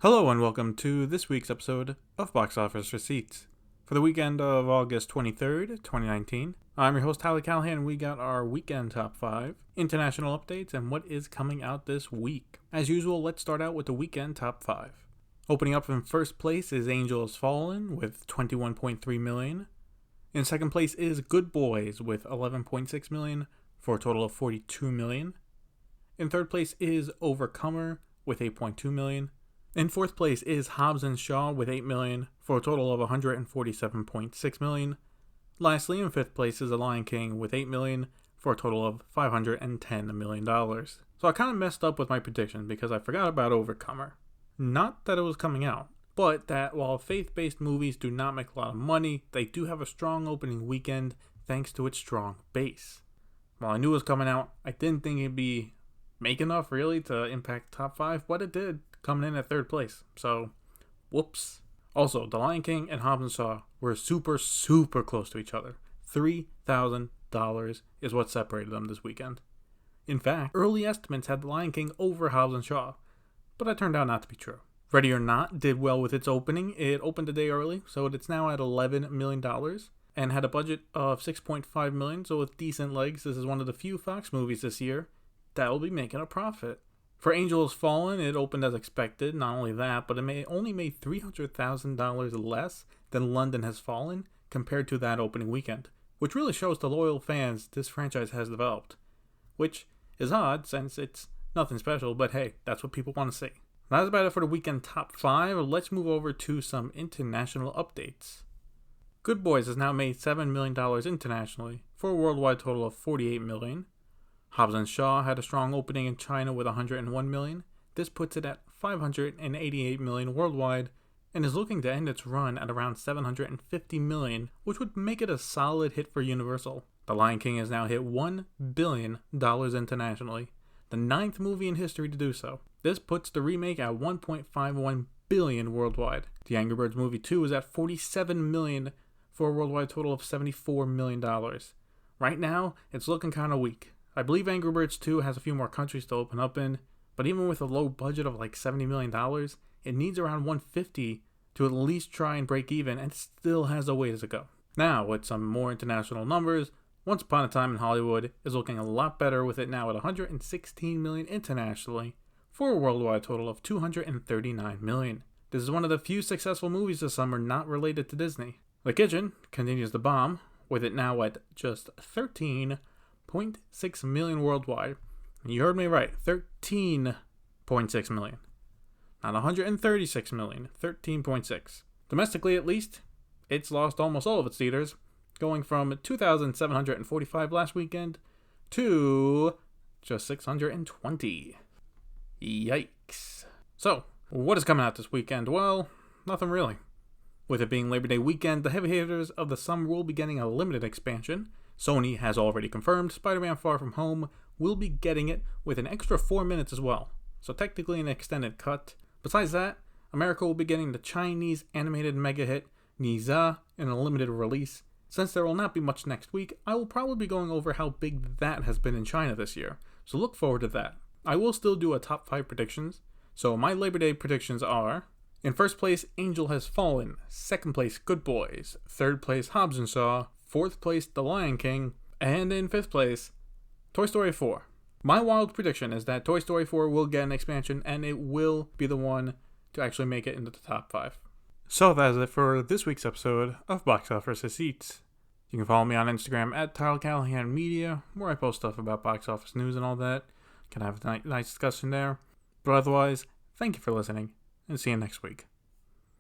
Hello and welcome to this week's episode of Box Office Receipts. For the weekend of August 23rd, 2019, I'm your host Tyler Callahan and we got our weekend top 5, international updates, and what is coming out this week. As usual, let's start out with the weekend top 5. Opening up in first place is Angel Has Fallen with $21.3 million. In second place is Good Boys with $11.6 million for a total of $42 million. In third place is Overcomer with $8.2 million. In fourth place is Hobbs & Shaw with $8 million for a total of $147.6 million. Lastly, in fifth place is The Lion King with $8 million for a total of $510 million. So I kind of messed up with my prediction because I forgot about Overcomer. Not that it was coming out, but that while faith-based movies do not make a lot of money, they do have a strong opening weekend thanks to its strong base. While I knew it was coming out, I didn't think it'd be make enough really to impact top 5, but it did, coming in at third place. So, whoops. Also, The Lion King and Hobbs & Shaw were super close to each other. $3,000 is what separated them this weekend. In fact, early estimates had The Lion King over Hobbs & Shaw, but that turned out not to be true. Ready or Not did well with its opening. It opened a day early, so it's now at $11 million and had a budget of $6.5 million, so with decent legs, this is one of the few Fox movies this year that will be making a profit. For Angel Has Fallen, it opened as expected. Not only that, but it only made $300,000 less than London Has Fallen compared to that opening weekend, which really shows the loyal fans this franchise has developed. Which is odd since it's nothing special, but hey, that's what people want to see. That's about it for the weekend top 5. Let's move over to some international updates. Good Boys has now made $7 million internationally for a worldwide total of $48 million. Hobbs & Shaw had a strong opening in China with $101 million. This puts it at $588 million worldwide and is looking to end its run at around $750 million, which would make it a solid hit for Universal. The Lion King has now hit $1 billion internationally, the 9th movie in history to do so. This puts the remake at $1.51 billion worldwide. The Angry Birds Movie 2 is at $47 million for a worldwide total of $74 million. Right now, it's looking kind of weak. I believe Angry Birds 2 has a few more countries to open up in, but even with a low budget of like $70 million, it needs around $150 to at least try and break even, and still has a ways to go. Now, with some more international numbers, Once Upon a Time in Hollywood is looking a lot better, with it now at $116 million internationally for a worldwide total of $239 million. This is one of the few successful movies this summer not related to Disney. The Kitchen continues to bomb, with it now at just $13.6 million worldwide. You heard me right, $13.6 million. Not $136 million, 13.6. Domestically, at least, it's lost almost all of its theaters, going from 2,745 last weekend to just 620. Yikes. So, what is coming out this weekend? Well, nothing really. With it being Labor Day weekend, the heavy hitters of the summer will be getting a limited expansion. Sony has already confirmed Spider-Man Far From Home will be getting it with an extra 4 minutes as well, so technically an extended cut. Besides that, America will be getting the Chinese animated mega hit Ne Zha in a limited release. Since there will not be much next week, I will probably be going over how big that has been in China this year, so look forward to that. I will still do a top 5 predictions, so my Labor Day predictions are: in first place, Angel Has Fallen. Second place, Good Boys. Third place, Hobbs & Shaw. Fourth place, The Lion King. And in fifth place, Toy Story 4. My wild prediction is that Toy Story 4 will get an expansion and it will be the one to actually make it into the top 5. So that is it for this week's episode of Box Office Receipts. You can follow me on Instagram at Tyler Callahan Media, where I post stuff about box office news and all that. Can have a nice discussion there. But otherwise, thank you for listening, and see you next week.